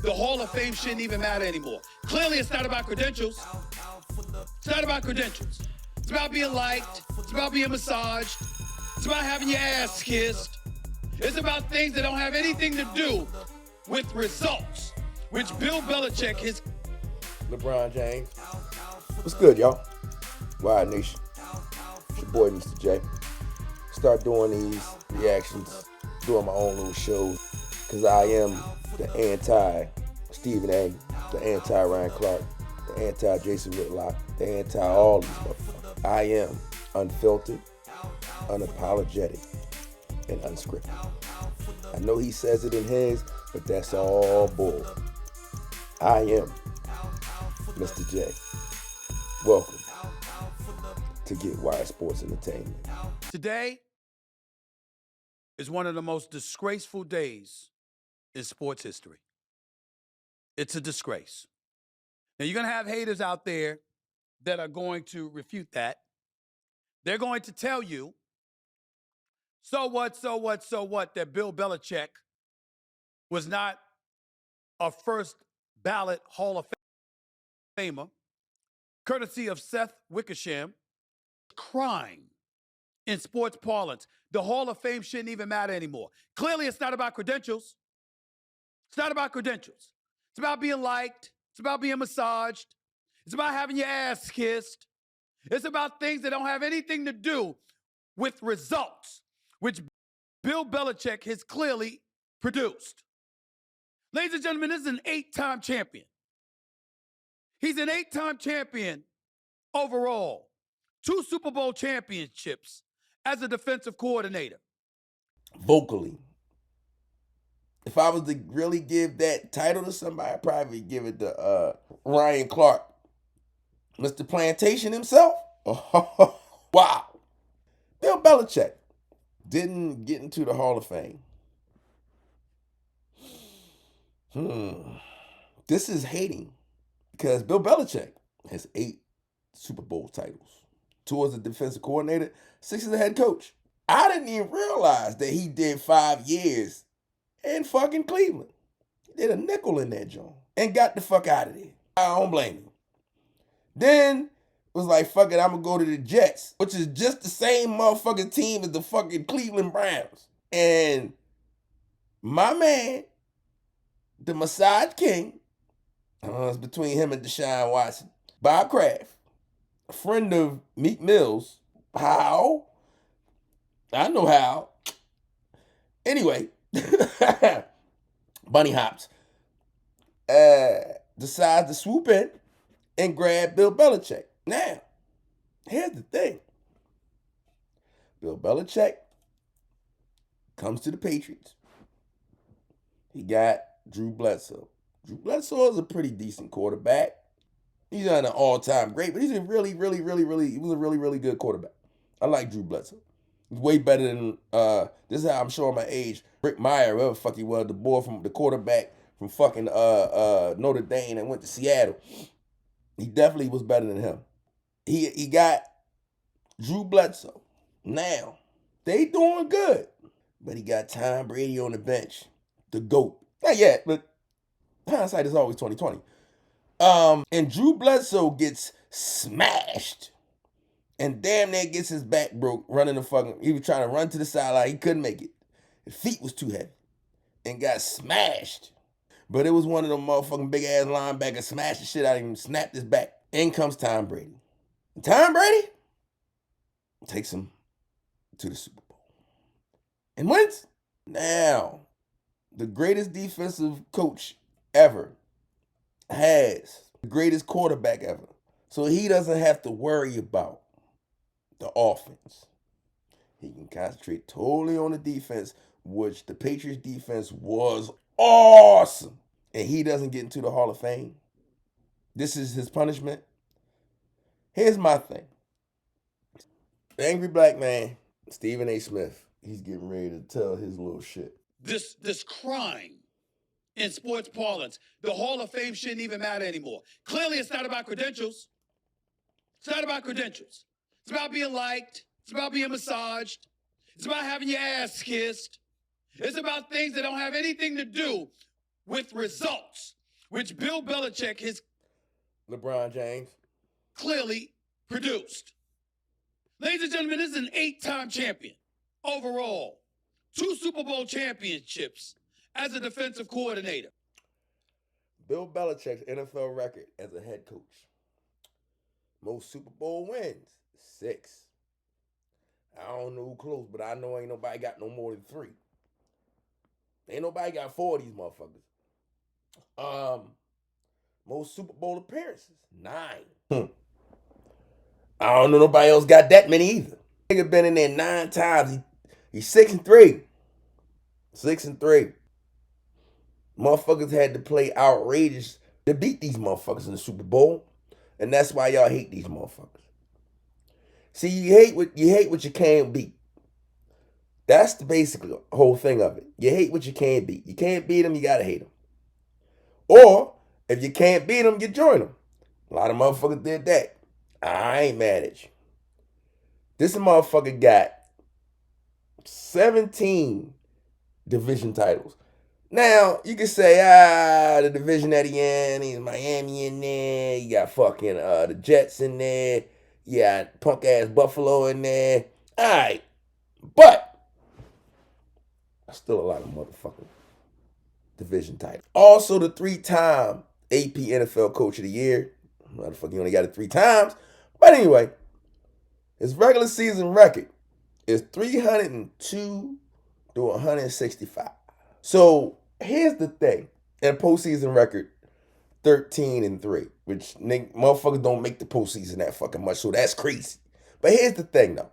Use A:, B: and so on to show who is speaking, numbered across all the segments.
A: the Hall of Fame shouldn't even matter anymore. Clearly, it's not about credentials. It's not about credentials. It's about being liked. It's about being massaged. It's about having your ass kissed. It's about things that don't have anything to do with results, which Bill Belichick, his
B: LeBron James. What's good, y'all? Wild Nation. It's your boy, Mr. J. Start doing these reactions, doing my own little shows, because I am the anti-Stephen A., the anti-Ryan Clark, the anti-Jason Whitlock, the anti-all these motherfuckers. I am unfiltered, unapologetic, and unscripted. I know he says it in his, but that's all bull. I am Mr. J. Welcome to Get Wired Sports Entertainment.
A: Today is one of the most disgraceful days in sports history. It's a disgrace. Now, you're going to have haters out there that are going to refute that. They're going to tell you, so what, that Bill Belichick was not a first ballot Hall of Famer, courtesy of Seth Wickersham. Crime in sports parlance. The Hall of Fame shouldn't even matter anymore. Clearly, it's not about credentials. It's not about credentials. It's about being liked. It's about being massaged. It's about having your ass kissed. It's about things that don't have anything to do with results, which Bill Belichick has clearly produced. Ladies and gentlemen, this is an 8-time champion. He's an 8-time champion overall. 2 Super Bowl championships as a defensive coordinator.
B: Vocally. If I was to really give that title to somebody, I'd probably give it to Ryan Clark. Mr. Plantation himself. Wow. Bill Belichick didn't get into the Hall of Fame. This is hating because Bill Belichick has 8 Super Bowl titles. 2 as a defensive coordinator, 6 as a head coach. I didn't even realize that he did 5 years in fucking Cleveland. He did a nickel in that joint and got the fuck out of there. I don't blame him. Then was like, fuck it, I'm gonna go to the Jets, which is just the same motherfucking team as the fucking Cleveland Browns. And my man, the Massage King, it's between him and Deshaun Watson, Bob Kraft, a friend of Meek Mill's. How? I know how. Anyway, Bunny Hops decides to swoop in and grab Bill Belichick. Now, here's the thing. Bill Belichick comes to the Patriots. He got Drew Bledsoe. Drew Bledsoe is a pretty decent quarterback. He's not an all-time great, but he's a really good quarterback. I like Drew Bledsoe. He's way better than, this is how I'm showing my age, Rick Meyer, whoever the fuck he was, the quarterback from fucking Notre Dame and went to Seattle. He definitely was better than him. He got Drew Bledsoe. Now, they doing good. But he got Tom Brady on the bench. The GOAT. Not yet, but hindsight is always 20/20. And Drew Bledsoe gets smashed and damn near gets his back broke running the fucking, he was trying to run to the sideline. He couldn't make it. His feet was too heavy and got smashed. But it was one of them motherfucking big ass linebackers smashed the shit out of him, snapped his back. In comes Tom Brady. And Tom Brady takes him to the Super Bowl and wins. Now, the greatest defensive coach ever has the greatest quarterback ever. So he doesn't have to worry about the offense. He can concentrate totally on the defense, which the Patriots defense was awesome. And he doesn't get into the Hall of Fame. This is his punishment. Here's my thing. The angry black man, Stephen A. Smith, he's getting ready to tell his little shit.
A: This crime in sports parlance. The Hall of Fame shouldn't even matter anymore. Clearly, it's not about credentials. It's not about credentials. It's about being liked. It's about being massaged. It's about having your ass kissed. It's about things that don't have anything to do with results, which Bill Belichick has
B: LeBron James
A: clearly produced. Ladies and gentlemen, this is an 8-time champion overall, 2 Super Bowl championships as a defensive coordinator.
B: Bill Belichick's NFL record as a head coach. Most Super Bowl wins, 6. I don't know who close, but I know ain't nobody got no more than 3. Ain't nobody got 4 of these motherfuckers. Most Super Bowl appearances, 9. I don't know nobody else got that many either. Nigga been in there 9 times. He's 6-3. 6-3. Motherfuckers had to play outrageous to beat these motherfuckers in the Super Bowl. And that's why y'all hate these motherfuckers. See, you hate what you can't beat. That's the basically whole thing of it. You hate what you can't beat. You can't beat them, you gotta hate them. Or, if you can't beat them, you join them. A lot of motherfuckers did that. I ain't mad at you. This motherfucker got 17 division titles. Now, you can say, the division at the end, he's Miami in there, you got fucking the Jets in there, you got punk-ass Buffalo in there. Alright, but that's still a lot of motherfucking division titles. Also, the 3-time AP NFL Coach of the Year. Motherfucker, you only got it 3 times. But anyway, his regular season record is 302 to 165. So here's the thing. In a postseason record, 13-3, which motherfuckers don't make the postseason that fucking much, so that's crazy. But here's the thing though.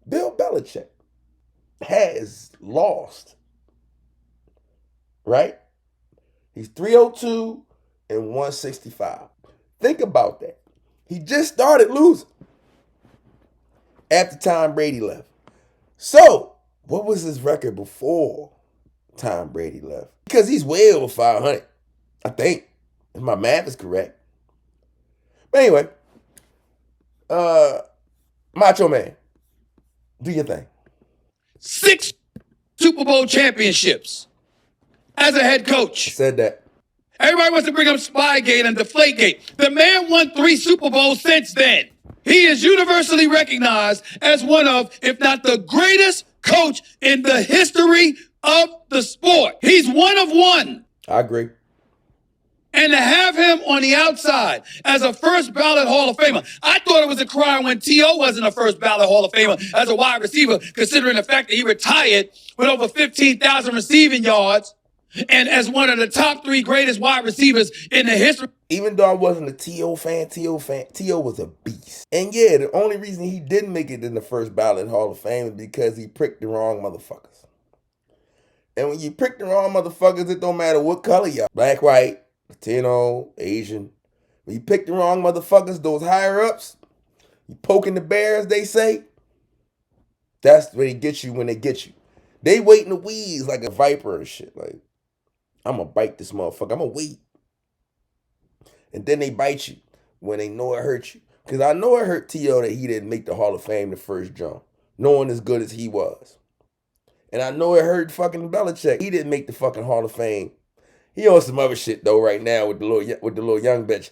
B: Bill Belichick has lost. Right? He's 302 and 165. Think about that. He just started losing after Tom Brady left. So, what was his record before Tom Brady left? Because he's way over 500, I think, if my math is correct. But anyway, Macho Man, do your thing.
A: 6 Super Bowl championships as a head coach.
B: I said that.
A: Everybody wants to bring up Spygate and Deflategate. The man won 3 Super Bowls since then. He is universally recognized as one of, if not the greatest coach in the history of the sport. He's one of one.
B: I agree.
A: And to have him on the outside as a first ballot Hall of Famer, I thought it was a crime when T.O. wasn't a first ballot Hall of Famer as a wide receiver, considering the fact that he retired with over 15,000 receiving yards and as one of the top 3 greatest wide receivers in the history.
B: Even though I wasn't a T.O. fan, T.O. was a beast. And yeah, the only reason he didn't make it in the first ballot Hall of Fame is because he pricked the wrong motherfuckers. And when you prick the wrong motherfuckers, it don't matter what color you are. Black, white, Latino, Asian. When you pick the wrong motherfuckers, those higher ups, you poking the bear, as they say, that's where they get you when they get you. They wait in the weeds like a viper and shit. Like, I'm going to bite this motherfucker. I'm going to wait. And then they bite you when they know it hurt you. Because I know it hurt T.O. that he didn't make the Hall of Fame the first jump, knowing as good as he was. And I know it hurt fucking Belichick. He didn't make the fucking Hall of Fame. He on some other shit though right now with the little young bitch.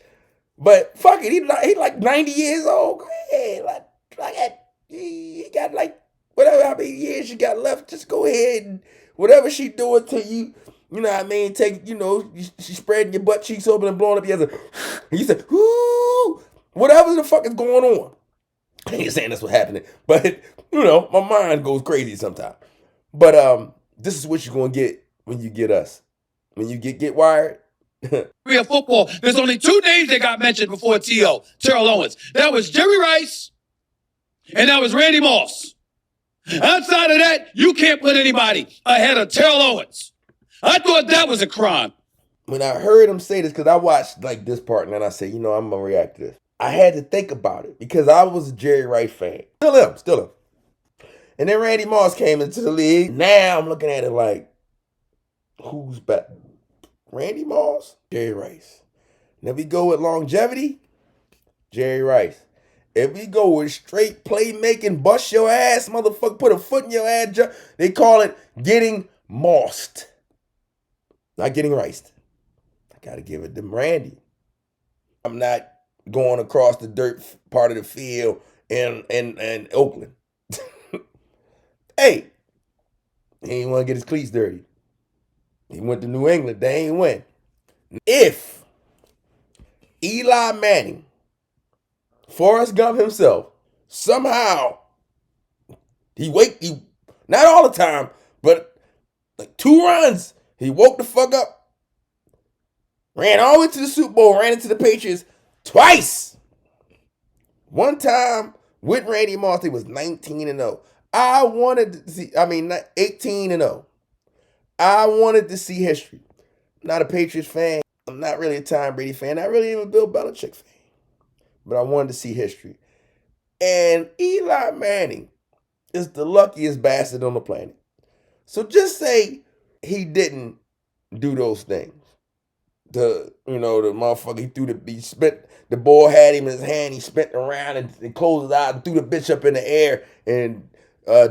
B: But fuck it, he like 90 years old. Go ahead, he got like whatever how many years you got left. Just go ahead and whatever she doing to you, you know what I mean. Take she spreading your butt cheeks open and blowing up your. And you say, "Whoo!" Whatever the fuck is going on. I ain't saying that's what's happening, but my mind goes crazy sometimes. But this is what you're gonna get when you get us. When you get wired.
A: Real football. There's only 2 names that got mentioned before T.O. Terrell Owens. That was Jerry Rice, and that was Randy Moss. Outside of that, you can't put anybody ahead of Terrell Owens. I thought that was a crime.
B: When I heard him say this, because I watched like this part, and then I said, I'm gonna react to this. I had to think about it because I was a Jerry Rice fan. Still him. And then Randy Moss came into the league. Now I'm looking at it like, who's better? Randy Moss, Jerry Rice. And if we go with longevity, Jerry Rice. If we go with straight playmaking, bust your ass, motherfucker, put a foot in your ass, they call it getting mossed. Not getting riced. I got to give it to Randy. I'm not going across the dirt part of the field in Oakland. Hey, he ain't want to get his cleats dirty. He went to New England. They ain't win. If Eli Manning, Forrest Gump himself, somehow he not all the time, but like 2 runs, he woke the fuck up, ran all the way to the Super Bowl, ran into the Patriots twice. One time with Randy Moss, he was 19-0. I wanted to see, 18-0. I wanted to see history. I'm not a Patriots fan. I'm not really a Tom Brady fan. Not really even a Bill Belichick fan. But I wanted to see history. And Eli Manning is the luckiest bastard on the planet. So just say he didn't do those things. The motherfucker, he spent, the ball had him in his hand, he spent around and closed his eyes and threw the bitch up in the air, and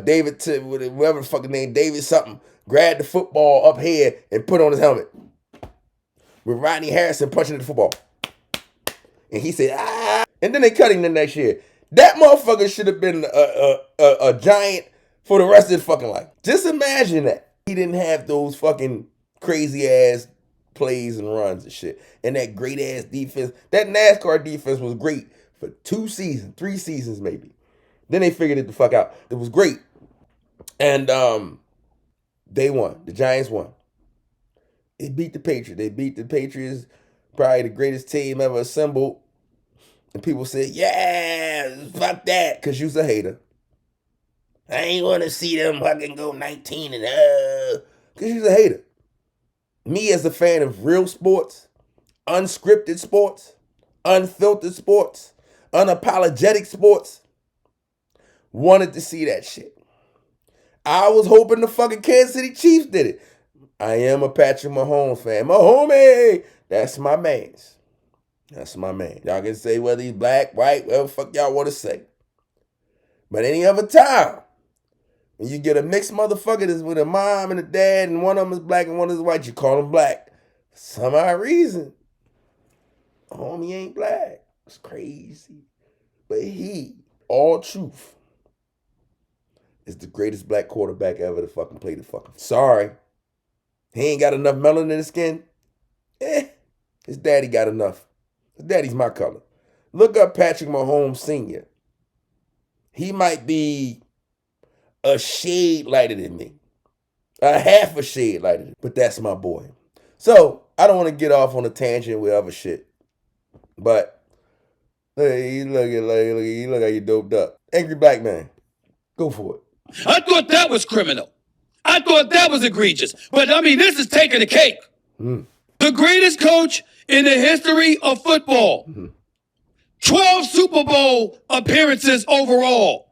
B: David, whatever the fucking name, David something, grabbed the football up here and put on his helmet. With Rodney Harrison punching the football. And he said, ah. And then they cut him the next year. That motherfucker should have been a giant for the rest of his fucking life. Just imagine that. He didn't have those fucking crazy ass plays and runs and shit. And that great ass defense. That NASCAR defense was great for 2 seasons, 3 seasons maybe. Then they figured it the fuck out. It was great. And they won. The Giants won. They beat the Patriots. They beat the Patriots, probably the greatest team ever assembled. And people said, yeah, fuck that, because you's a hater. I ain't want to see them fucking go 19-0, because you's a hater. Me as a fan of real sports, unscripted sports, unfiltered sports, unapologetic sports, wanted to see that shit. I was hoping the fucking Kansas City Chiefs did it. I am a Patrick Mahomes fan. Mahomie, that's my man's. That's my man. Y'all can say whether he's black, white, whatever the fuck y'all want to say. But any other time, when you get a mixed motherfucker that's with a mom and a dad, and one of them is black and one is white, you call them black. For some odd reason, homie ain't black. It's crazy. But he, all truth, is the greatest black quarterback ever to fucking play the fucking. Sorry. He ain't got enough melanin in his skin. His daddy got enough. His daddy's my color. Look up Patrick Mahomes Sr. He might be a shade lighter than me. A half a shade lighter than me. But that's my boy. So, I don't want to get off on a tangent with other shit. But, hey, you look like you doped up. Angry black man. Go for it.
A: I thought that was criminal. I thought that was egregious. But, this is taking the cake. The greatest coach in the history of football. 12 Super Bowl appearances overall.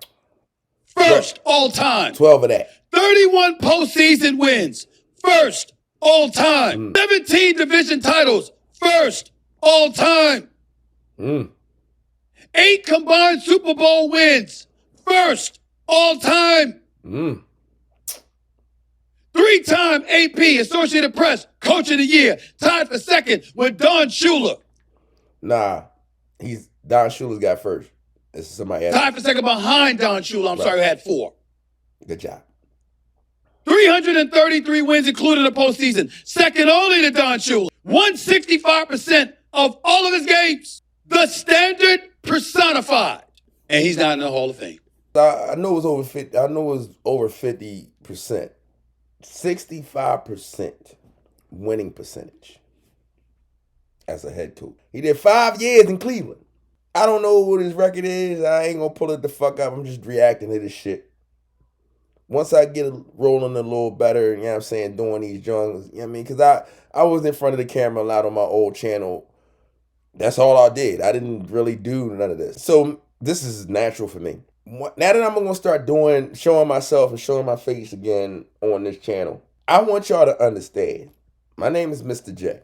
A: First all time.
B: 12 of that.
A: 31 postseason wins. First all time. 17 division titles. First all time. 8 combined Super Bowl wins. First all time. 3-time AP, Associated Press, Coach of the Year, tied for second with Don Shula.
B: Nah, Don Shula's got first. This is somebody else.
A: Tied for second behind Don Shula. I'm sorry, had 4.
B: Good job.
A: 333 wins, including the postseason. Second only to Don Shula. Won 65% of all of his games. The standard personified. And he's not in the Hall of Fame.
B: I know it was over 50. I know it was over 50%. 65% winning percentage as a head coach. He did 5 years in Cleveland. I don't know what his record is. I ain't gonna pull it the fuck up. I'm just reacting to this shit. Once I get it rolling a little better, you know what I'm saying, doing these joints, you know what I mean? Because I was in front of the camera a lot on my old channel. That's all I did. I didn't really do none of this. So this is natural for me. Now that I'm going to start showing myself and showing my face again on this channel, I want y'all to understand. My name is Mr. J.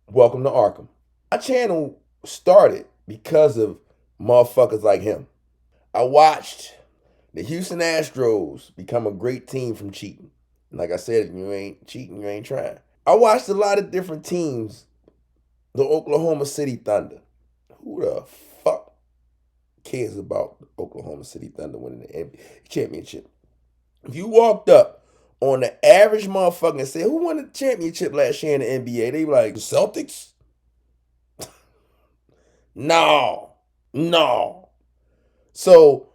B: Welcome to Arkham. My channel started because of motherfuckers like him. I watched the Houston Astros become a great team from cheating. And like I said, if you ain't cheating, you ain't trying. I watched a lot of different teams. The Oklahoma City Thunder. Who the fuck cares about the Oklahoma City Thunder winning the NBA championship? If you walked up on the average motherfucker and said, who won the championship last year in the NBA? They be like, the Celtics? No. So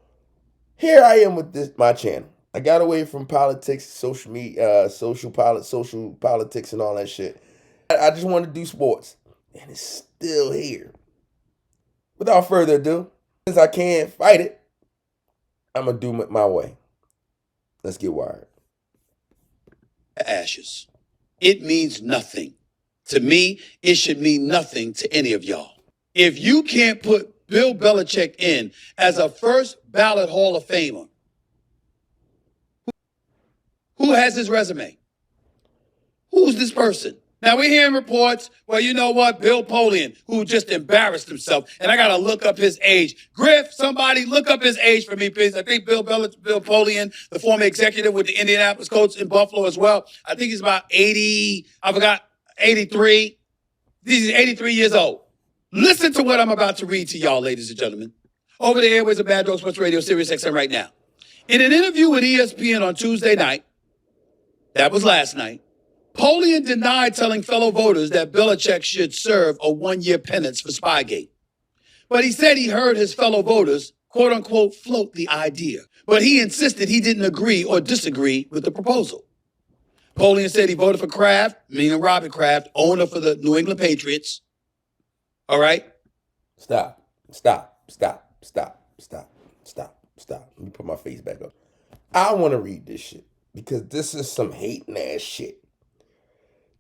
B: here I am with my channel. I got away from politics, social media, social politics, and all that shit. I just want to do sports, and it's still here. Without further ado, since I can't fight it, I'm gonna do it my way. Let's get wired.
A: Ashes. It means nothing. To me, it should mean nothing to any of y'all. If you can't put Bill Belichick in as a first ballot Hall of Famer, who has his resume? Who's this person? Now, we're hearing reports, well, you know what, Bill Polian, who just embarrassed himself, and I got to look up his age. Griff, somebody look up his age for me, please. I think Bill Polian, the former executive with the Indianapolis Colts in Buffalo as well, I think he's about 83. He's 83 years old. Listen to what I'm about to read to y'all, ladies and gentlemen. Over the airways of Bad Dog Sports Radio, Sirius XM right now. In an interview with ESPN on Tuesday night, that was last night, Polian denied telling fellow voters that Belichick should serve a one-year penance for Spygate. But he said he heard his fellow voters, quote-unquote, float the idea. But he insisted he didn't agree or disagree with the proposal. Polian said he voted for Kraft, meaning Robert Kraft, owner for the New England Patriots. All right?
B: Stop. Let me put my face back up. I want to read this shit because this is some hating ass shit.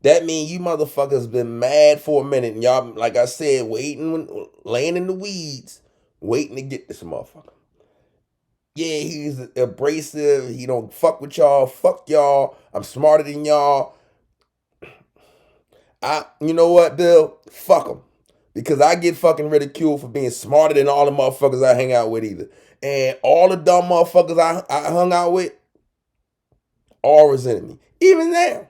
B: That means you motherfuckers been mad for a minute and y'all, like I said, laying in the weeds, waiting to get this motherfucker. Yeah, he's abrasive. He don't fuck with y'all. Fuck y'all. I'm smarter than y'all. You know what, Bill? Fuck him. Because I get fucking ridiculed for being smarter than all the motherfuckers I hang out with either. And all the dumb motherfuckers I hung out with all resented me. Even now.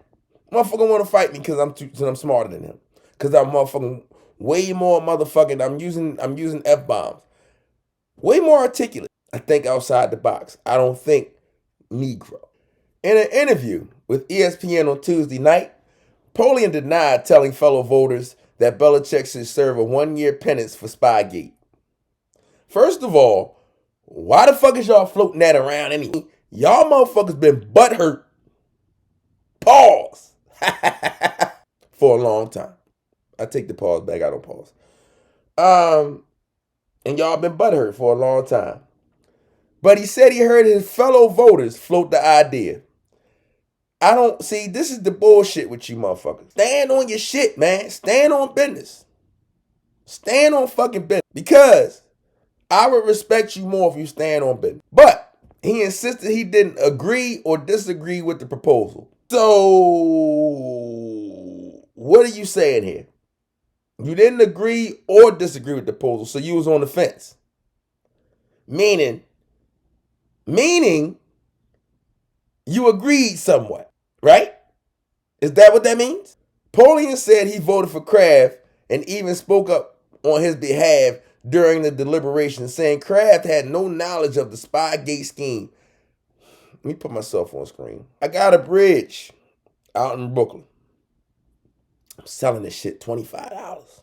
B: Motherfucker want to fight me because I'm smarter than him. Because I'm motherfucking way more motherfucking, I'm using F-bombs. Way more articulate. I think outside the box. I don't think Negro. In an interview with ESPN on Tuesday night, Polian denied telling fellow voters that Belichick should serve a one-year penance for Spygate. First of all, why the fuck is y'all floating that around anyway? Y'all motherfuckers been butthurt. Pause. For a long time. I take the pause back. I don't pause. And y'all been butthurt for a long time. But he said he heard his fellow voters float the idea. I don't see, this is the bullshit with you motherfuckers. Stand on your shit, man. Stand on business. Stand on fucking business. Because I would respect you more if you stand on business. But he insisted he didn't agree or disagree with the proposal. So, what are you saying here? You didn't agree or disagree with the proposal, so you was on the fence. Meaning you agreed somewhat, right? Is that what that means? Polian said he voted for Kraft and even spoke up on his behalf during the deliberation, saying Kraft had no knowledge of the Spygate scheme. Let me put myself on screen. I got a bridge out in Brooklyn. I'm selling this shit $25.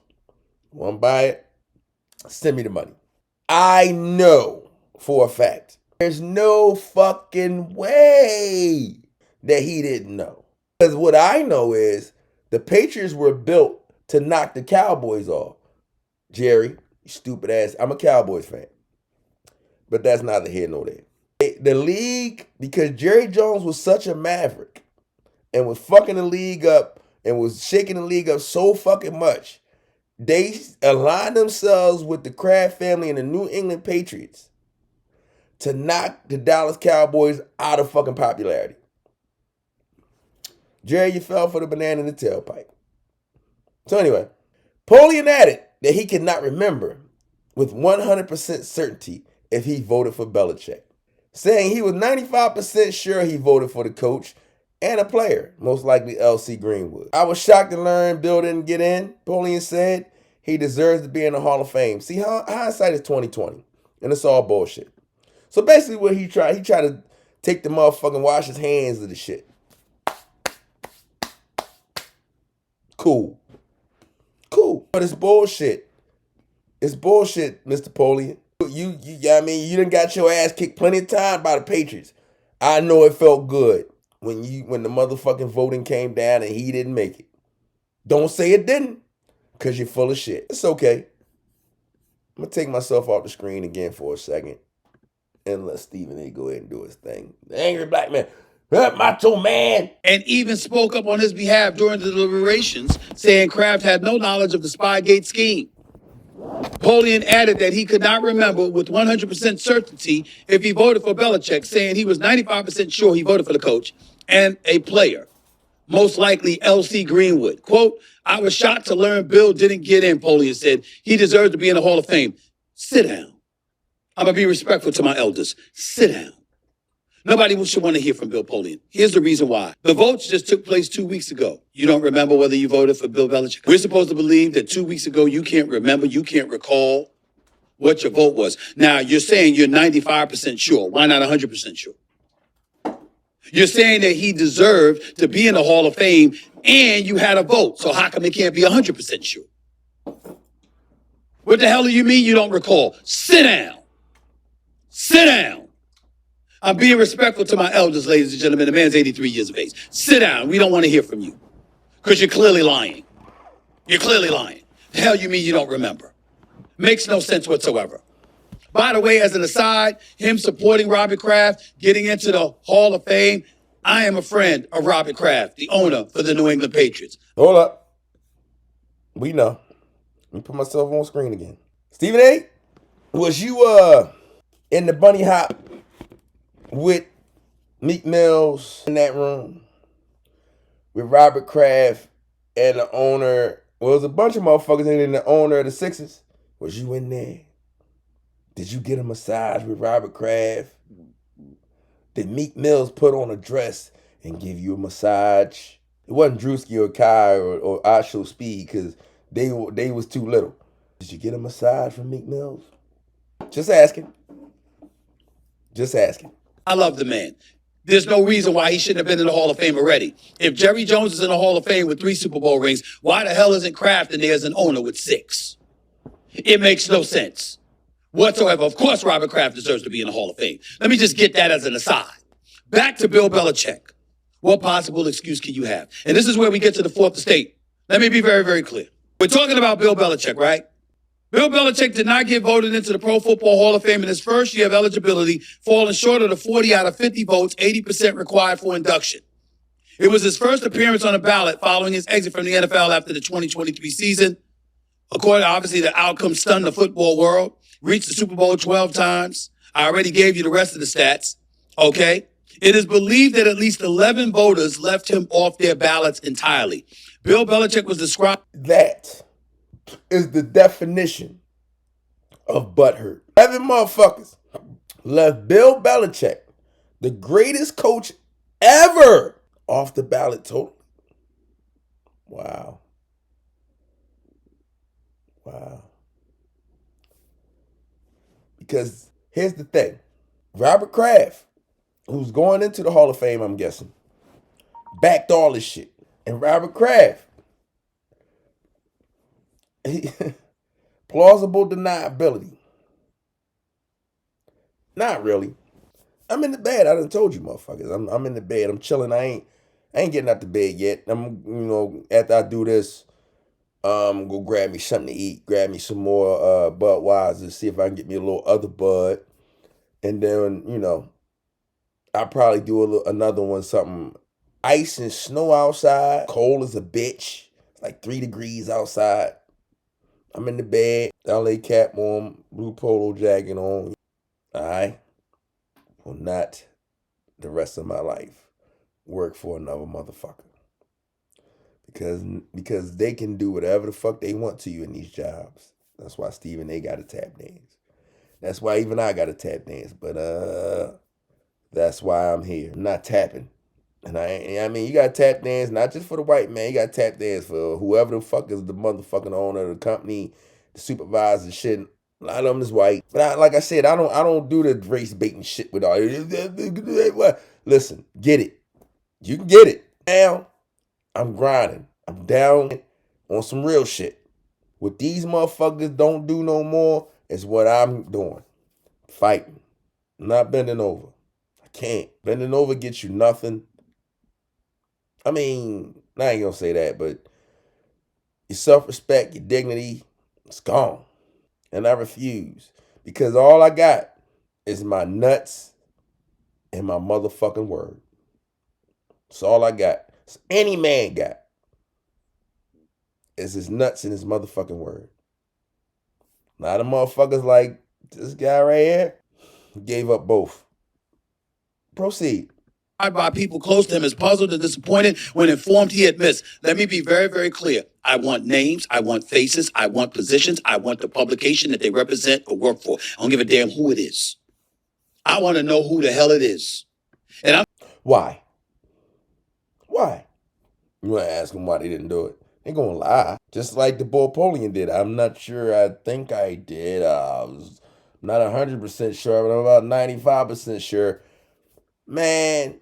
B: Want to buy it? Send me the money. I know for a fact there's no fucking way that he didn't know. Because what I know is the Patriots were built to knock the Cowboys off. Jerry, you stupid ass. I'm a Cowboys fan. But that's neither here nor there. The league, because Jerry Jones was such a maverick and was fucking the league up and was shaking the league up so fucking much, they aligned themselves with the Kraft family and the New England Patriots to knock the Dallas Cowboys out of fucking popularity. Jerry, you fell for the banana in the tailpipe. So anyway, Polian added that he could not remember with 100% certainty if he voted for Belichick, saying he was 95% sure he voted for the coach and a player, most likely L.C. Greenwood. I was shocked to learn Bill didn't get in. Napoleon said he deserves to be in the Hall of Fame. See, hindsight is 2020, and it's all bullshit. So basically what he tried to take the motherfucking wash his hands of the shit. Cool. But it's bullshit. It's bullshit, Mr. Napoleon. You done got your ass kicked plenty of times by the Patriots. I know it felt good when the motherfucking voting came down and he didn't make it. Don't say it didn't, because you're full of shit. It's okay. I'm going to take myself off the screen again for a second and let Stephen A. go ahead and do his thing. The angry black man. Macho man.
A: And even spoke up on his behalf during the deliberations, saying Kraft had no knowledge of the Spygate scheme. Napoleon added that he could not remember with 100% certainty if he voted for Belichick, saying he was 95% sure he voted for the coach and a player, most likely L.C. Greenwood. Quote, I was shocked to learn Bill didn't get in, Napoleon said. He deserves to be in the Hall of Fame. Sit down. I'm going to be respectful to my elders. Sit down. Nobody should want to hear from Bill Polian. Here's the reason why. The votes just took place 2 weeks ago. You don't remember whether you voted for Bill Belichick? We're supposed to believe that 2 weeks ago you can't remember, you can't recall what your vote was. Now, you're saying you're 95% sure. Why not 100% sure? You're saying that he deserved to be in the Hall of Fame and you had a vote. So how come it can't be 100% sure? What the hell do you mean you don't recall? Sit down. Sit down. I'm being respectful to my elders, ladies and gentlemen. The man's 83 years of age. Sit down. We don't want to hear from you because you're clearly lying. You're clearly lying. The hell you mean you don't remember? Makes no sense whatsoever. By the way, as an aside, him supporting Robert Kraft, getting into the Hall of Fame, I am a friend of Robert Kraft, the owner for the New England Patriots.
B: Hold up. We know. Let me put myself on screen again. Stephen A., was you in the bunny hop with Meek Mills in that room with Robert Kraft and the owner? Well, it was a bunch of motherfuckers in there, and the owner of the Sixers. Was you in there? Did you get a massage with Robert Kraft? Did Meek Mills put on a dress and give you a massage? It wasn't Drewski or Kai or Asho Speed because they was too little. Did you get a massage from Meek Mills? Just asking. Just asking.
A: I love the man. There's no reason why he shouldn't have been in the Hall of Fame already. If Jerry Jones is in the Hall of Fame with 3 Super Bowl rings, why the hell isn't Kraft in there as an owner with 6? It makes no sense whatsoever. Of course, Robert Kraft deserves to be in the Hall of Fame. Let me just get that as an aside. Back to Bill Belichick. What possible excuse can you have? And this is where we get to the fourth estate. Let me be very, very clear. We're talking about Bill Belichick, right? Bill Belichick did not get voted into the Pro Football Hall of Fame in his first year of eligibility, falling short of the 40 out of 50 votes, 80% required for induction. It was his first appearance on the ballot following his exit from the NFL after the 2023 season. According, obviously, the outcome stunned the football world. Reached the Super Bowl 12 times. I already gave you the rest of the stats. Okay? It is believed that at least 11 voters left him off their ballots entirely. Bill Belichick was described.
B: That is the definition of butthurt. 11 motherfuckers left Bill Belichick, the greatest coach ever, off the ballot totally. Wow. Because here's the thing. Robert Kraft, who's going into the Hall of Fame, I'm guessing, backed all this shit. And Robert Kraft, plausible deniability. Not really. I'm in the bed. I done told you, motherfuckers. I'm in the bed. I'm chilling. I ain't getting out the bed yet. After I do this, go grab me something to eat. Grab me some more Budweiser. See if I can get me a little other Bud. And then, I'll probably do another one, something ice and snow outside. Cold as a bitch. It's like 3 degrees outside. I'm in the bed. LA cap on. Blue polo jacket on. I will not, the rest of my life, work for another motherfucker. Because they can do whatever the fuck they want to you in these jobs. That's why Stephen A. got to tap dance. That's why even I got to tap dance. But that's why I'm here. I'm not tapping. And I mean, you got tap dance not just for the white man. You got tap dance for whoever the fuck is the motherfucking owner of the company, the supervisor, shit. A lot of them is white. But like I said, I don't do the race baiting shit with all. Listen, get it. You can get it. Now, I'm grinding. I'm down on some real shit. What these motherfuckers don't do no more is what I'm doing. Fighting. I'm not bending over. I can't. Bending over gets you nothing. I mean, I ain't gonna say that, but your self-respect, your dignity, it's gone. And I refuse. Because all I got is my nuts and my motherfucking word. That's all I got. That's any man got. Is his nuts and his motherfucking word. A lot of motherfuckers like this guy right here gave up both. Proceed.
A: By people close to him is puzzled and disappointed when informed he had missed. Let me be very, very clear. I want names, I want faces, I want positions, I want the publication that they represent or work for. I don't give a damn who it is. I want to know who the hell it is. And I'm
B: Why? Why? You want to ask them why they didn't do it? They're going to lie. Just like the boy Polian did. I'm not sure. I think I did. I was not 100% sure, but I'm about 95% sure. Man,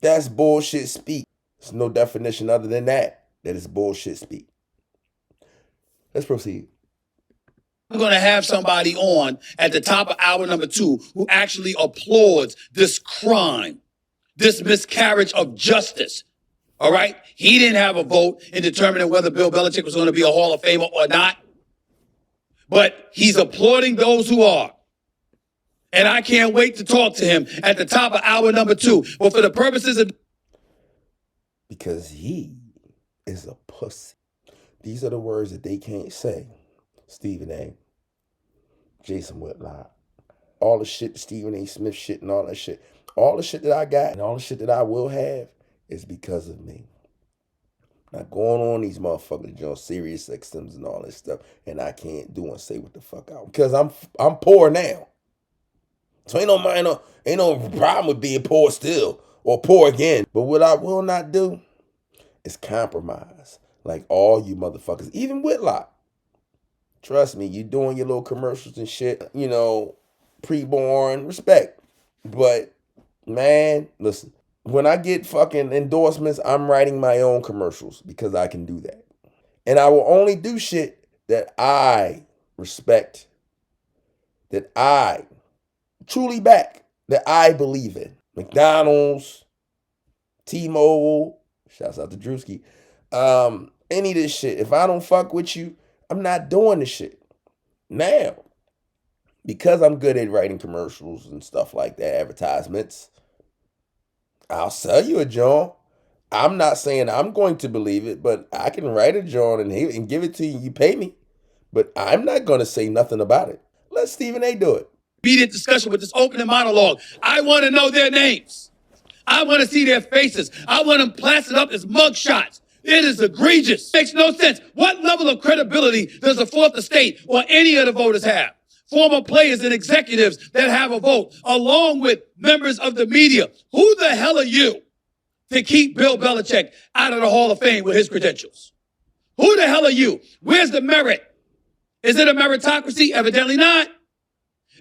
B: that's bullshit speak. There's no definition other than that it's bullshit speak. Let's proceed.
A: I'm going to have somebody on at the top of hour number 2 who actually applauds this crime, this miscarriage of justice. All right? He didn't have a vote in determining whether Bill Belichick was going to be a Hall of Famer or not. But he's applauding those who are. And I can't wait to talk to him at the top of hour number 2. But for the purposes of...
B: Because he is a pussy. These are the words that they can't say. Stephen A. Jason Whitlock. All the shit, Stephen A. Smith shit and all that shit. All the shit that I got and all the shit that I will have is because of me. Not going on these motherfuckers, you know, Sirius XMs and all this stuff, and I can't do and say what the fuck out because I'm poor now. So ain't no problem with being poor still or poor again. But what I will not do is compromise like all you motherfuckers, even Whitlock. Trust me, you doing your little commercials and shit, you know, preborn, respect. But man, listen. When I get fucking endorsements, I'm writing my own commercials because I can do that. And I will only do shit that I respect, that I truly back, that I believe in. McDonald's, T-Mobile, shouts out to Drewski, any of this shit. If I don't fuck with you, I'm not doing this shit. Now, because I'm good at writing commercials and stuff like that, advertisements, I'll sell you a joint. I'm not saying I'm going to believe it, but I can write a joint and give it to you. You pay me. But I'm not going to say nothing about it. Let Stephen A. do it.
A: Immediate discussion with this opening monologue. I want to know their names. I want to see their faces. I want them plastered up as mugshots. It is egregious. Makes no sense. What level of credibility does the fourth estate or any of the voters have? Former players and executives that have a vote, along with members of the media. Who the hell are you to keep Bill Belichick out of the Hall of Fame with his credentials? Who the hell are you? Where's the merit? Is it a meritocracy? Evidently not.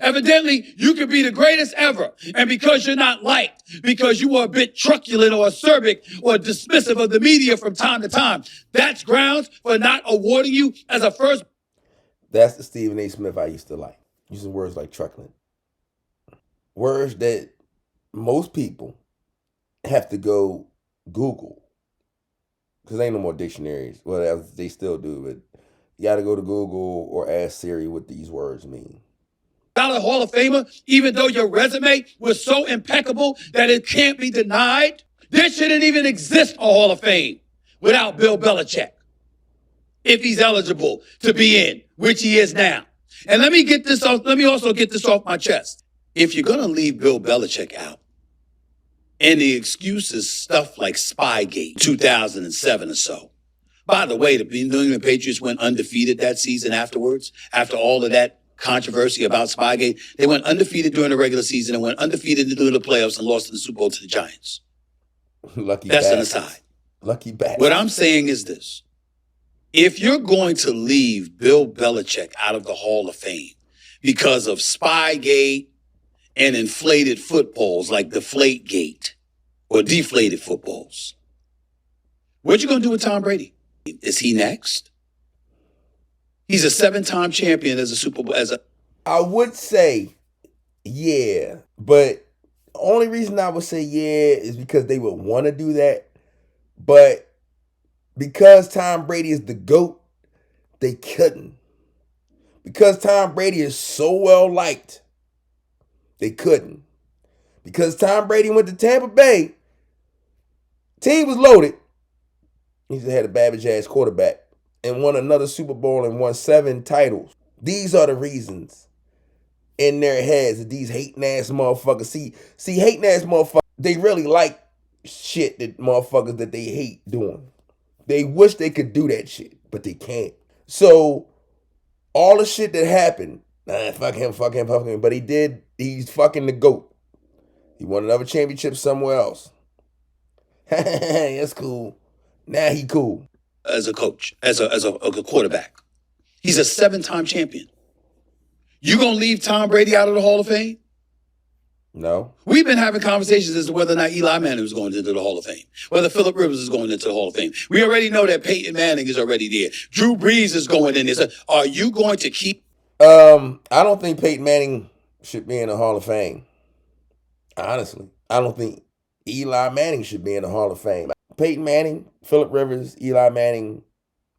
A: Evidently, you could be the greatest ever. And because you're not liked, because you were a bit truculent or acerbic or dismissive of the media from time to time, that's grounds for not awarding you as a first.
B: That's the Stephen A. Smith I used to like. Using words like truculent. Words that most people have to go Google. Because ain't no more dictionaries. Well, they still do, but you got to go to Google or ask Siri what these words mean.
A: Dollar Hall of Famer, even though your resume was so impeccable that it can't be denied. There shouldn't even exist a Hall of Fame without Bill Belichick, if he's eligible to be in, which he is now. And let me also get this off my chest. If you're going to leave Bill Belichick out, and the excuse is stuff like Spygate, 2007 or so. By the way, the New England Patriots went undefeated that season afterwards, after all of that controversy about Spygate. They went undefeated during the regular season and went undefeated into the playoffs and lost in the Super Bowl to the Giants.
B: Lucky
A: That's an
B: bastards.
A: aside.
B: Lucky bastards.
A: What I'm saying is this. If you're going to leave Bill Belichick out of the Hall of Fame because of Spygate and inflated footballs like Deflategate or deflated footballs, what you going to do with Tom Brady? Is he next? He's a 7-time champion as a Super Bowl.
B: I would say, yeah, but the only reason I would say yeah is because they would want to do that. But because Tom Brady is the GOAT, they couldn't. Because Tom Brady is so well liked, they couldn't. Because Tom Brady went to Tampa Bay, team was loaded. He had a Babbage ass quarterback and won another Super Bowl and won 7 titles. These are the reasons in their heads that these hating ass motherfuckers see hating ass motherfuckers. They really like shit that motherfuckers that they hate doing. They wish they could do that shit, but they can't. So all the shit that happened, fuck him, but he's fucking the GOAT. He won another championship somewhere else. That's cool. Now he cool.
A: As a coach, as a quarterback. He's a 7-time champion. You gonna leave Tom Brady out of the Hall of Fame?
B: No.
A: We've been having conversations as to whether or not Eli Manning is going into the Hall of Fame, whether Phillip Rivers is going into the Hall of Fame. We already know that Peyton Manning is already there. Drew Brees is going in there. So are you going to keep?
B: I don't think Peyton Manning should be in the Hall of Fame. Honestly, I don't think Eli Manning should be in the Hall of Fame. Peyton Manning, Phillip Rivers, Eli Manning,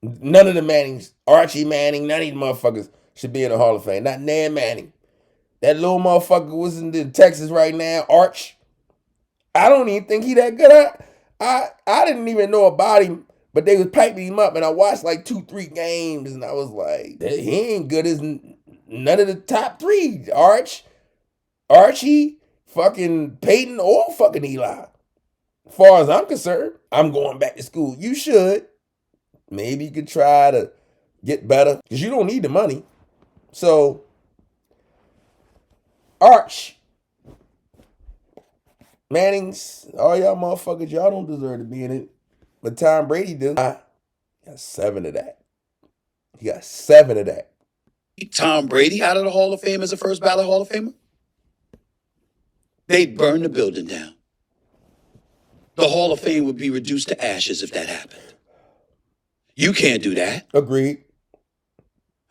B: none of the Mannings, Archie Manning, none of these motherfuckers should be in the Hall of Fame. Not Nan Manning. That little motherfucker was in Texas right now, Arch. I don't even think he that good. I didn't even know about him, but they was piping him up, and I watched like 2-3 games, and I was like, he ain't good as none of the top 3. Archie, fucking Peyton, or fucking Eli. As far as I'm concerned, I'm going back to school. You should. Maybe you could try to get better, because you don't need the money. So, Arch, Mannings, all y'all motherfuckers, y'all don't deserve to be in it. But Tom Brady do. He got 7 of that. He got 7 of that.
A: Tom Brady out of the Hall of Fame as a first ballot Hall of Famer? They'd burn the building down. The Hall of Fame would be reduced to ashes if that happened. You can't do that.
B: Agreed.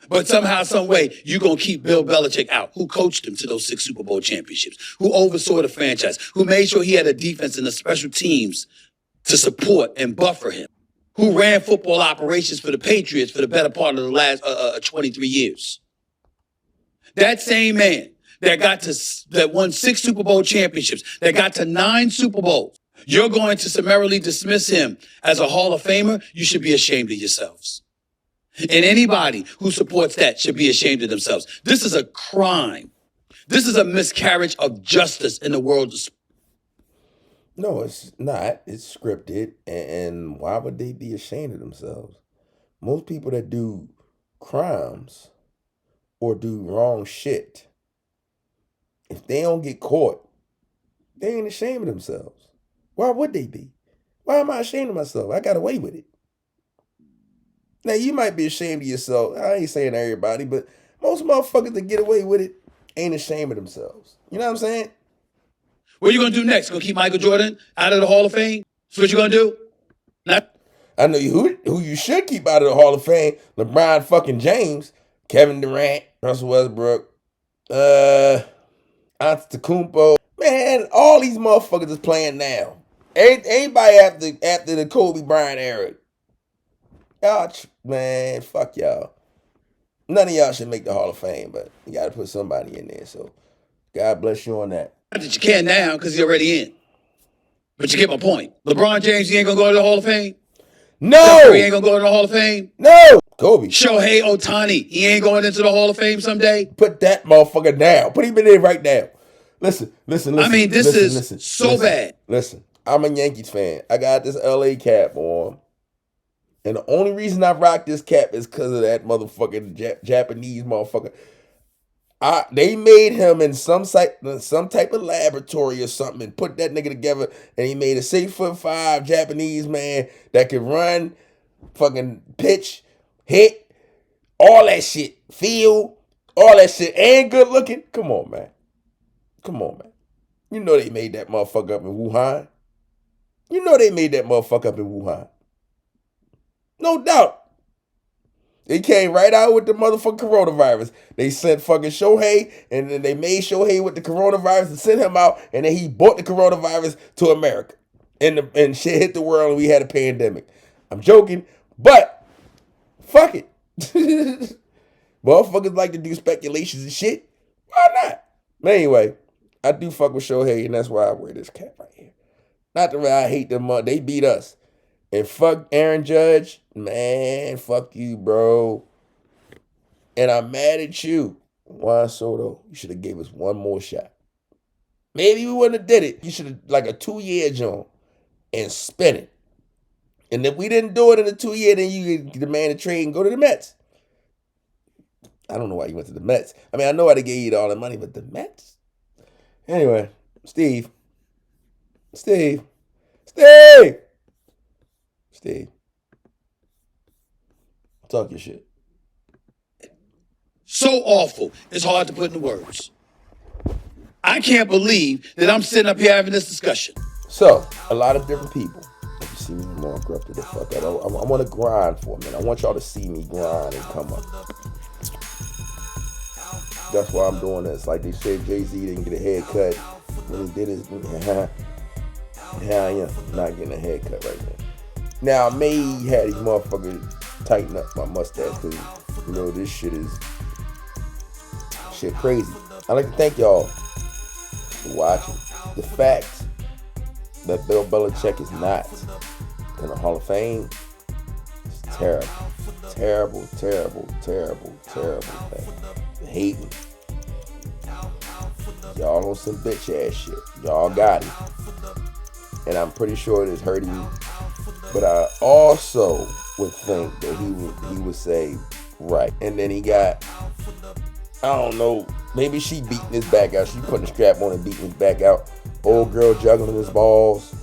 A: But somehow, some way, you're going to keep Bill Belichick out, who coached him to those 6 Super Bowl championships, who oversaw the franchise, who made sure he had a defense and the special teams to support and buffer him, who ran football operations for the Patriots for the better part of the last 23 years. That same man that won 6 Super Bowl championships, that got to 9 Super Bowls, you're going to summarily dismiss him as a Hall of Famer? You should be ashamed of yourselves. And anybody who supports that should be ashamed of themselves. This is a crime. This is a miscarriage of justice in the world of sports.
B: No, it's not. It's scripted. And why would they be ashamed of themselves? Most people that do crimes or do wrong shit, if they don't get caught, they ain't ashamed of themselves. Why would they be? Why am I ashamed of myself? I got away with it. Now, you might be ashamed of yourself. I ain't saying everybody, but most motherfuckers that get away with it ain't ashamed of themselves. You know what I'm saying?
A: What are you going to do next? Going to keep Michael Jordan out of the Hall of Fame? That's what you going to do? Not.
B: I know who you should keep out of the Hall of Fame. LeBron fucking James, Kevin Durant, Russell Westbrook, Antetokounmpo. Man, all these motherfuckers is playing now. Anybody after the Kobe Bryant era. Y'all, man, fuck y'all. None of y'all should make the Hall of Fame, but you got to put somebody in there. So, God bless you on that.
A: Not that you can now because he's already in. But you get my point. LeBron James, he ain't going to go to the Hall of Fame?
B: No!
A: He ain't going to go to the Hall of Fame?
B: No! Kobe.
A: Shohei Ohtani, he ain't going into the Hall of Fame someday?
B: Put that motherfucker down. Put him in there right now. Listen.
A: I mean, this is so bad.
B: Listen, I'm a Yankees fan. I got this LA cap on. And the only reason I rock this cap is because of that motherfucking Japanese motherfucker. They made him in some type of laboratory or something and put that nigga together, and he made a 6'5" Japanese man that could run, fucking pitch, hit, all that shit, feel, all that shit, and good looking. Come on, man. Come on, man. You know they made that motherfucker up in Wuhan. You know they made that motherfucker up in Wuhan. No doubt. They came right out with the motherfucking coronavirus. They sent fucking Shohei, and then they made Shohei with the coronavirus and sent him out, and then he brought the coronavirus to America. And shit hit the world, and we had a pandemic. I'm joking, but fuck it. Motherfuckers like to do speculations and shit. Why not? But anyway, I do fuck with Shohei, and that's why I wear this cap right here. Not the way I hate them. They beat us. And fuck Aaron Judge. Man, fuck you, bro. And I'm mad at you. Juan Soto, you should have gave us one more shot. Maybe we wouldn't have did it. You should have, like a 2-year joint and spin it. And if we didn't do it in a 2-year, then you demand a trade and go to the Mets. I don't know why you went to the Mets. I mean, I know why they gave you all the money, but the Mets? Anyway, Steve. Talk your shit.
A: So awful, it's hard to put into words. I can't believe that I'm sitting up here having this discussion.
B: So, a lot of different people. If you see me more corrupted the fuck out. I want to grind for a minute. I want y'all to see me grind and come up. That's why I'm doing this. Like they said, Jay-Z didn't get a haircut when he did his. Here I am, not getting a haircut right now. Now, I may have these motherfuckers tighten up my mustache because, you know, this shit is crazy. I'd like to thank y'all for watching. The fact that Bill Belichick is not in the Hall of Fame is terrible. Terrible thing. Hating. Y'all on some bitch ass shit. Y'all got it. And I'm pretty sure it is hurting me. But I also would think that he would say, right. And then he got, I don't know, maybe she beating his back out. She putting a strap on and beating his back out. Old girl juggling his balls.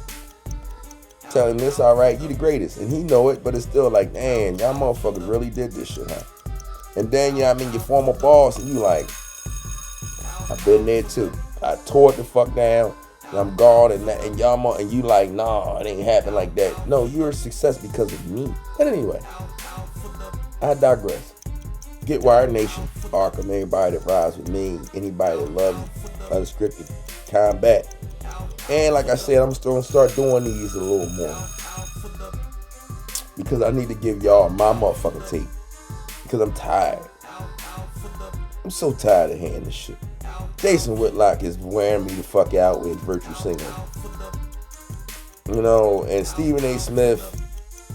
B: Telling him this all right, you the greatest. And he know it, but it's still like, man, y'all motherfuckers really did this shit, huh? And then, you know what I mean, your former boss, and you like, I've been there too. I tore it the fuck down. And I'm gone, and y'all, and you like, nah, it ain't happen like that. No, you're a success because of me. But anyway, I digress. Get Wired Nation, Arkham, everybody that rides with me, anybody that loves unscripted combat. And like I said, I'm still gonna start doing these a little more because I need to give y'all my motherfucking tape because I'm tired. I'm so tired of hearing this shit. Jason Whitlock is wearing me the fuck out with virtue singing. You know, and Stephen A. Smith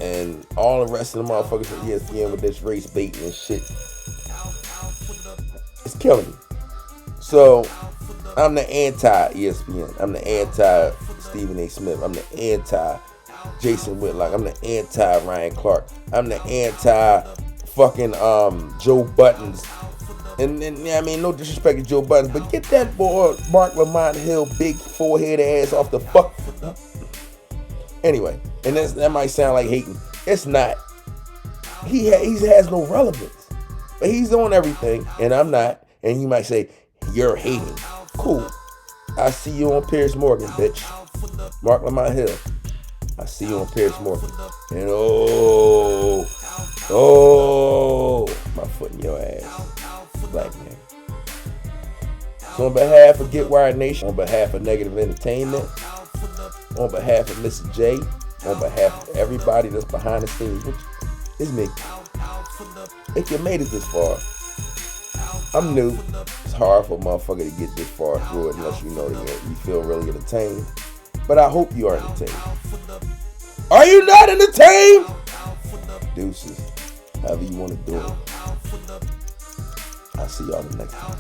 B: and all the rest of the motherfuckers from ESPN with this race baiting and shit. It's killing me. So, I'm the anti-ESPN. I'm the anti-Stephen A. Smith. I'm the anti-Jason Whitlock. I'm the anti-Ryan Clark. I'm the anti-fucking Joe Buttons. And I mean, no disrespect to Joe Buttons, but get that boy Mark Lamont Hill big forehead ass off the fuck. Anyway, and that might sound like hating. It's not. He has no relevance, but he's on everything, and I'm not. And you might say you're hating. Cool. I see you on Piers Morgan, bitch. Mark Lamont Hill. I see you on Piers Morgan. And my foot in your ass. Black man. So on behalf of Get Wired Nation, on behalf of Negative Entertainment, on behalf of Mr. J, on behalf of everybody that's behind the scenes, which is me. If you made it this far, I'm new. It's hard for a motherfucker to get this far through it unless you know that you feel really entertained. But I hope you are entertained. Are you not entertained? Deuces. However you want to do it. I'll see y'all the next time.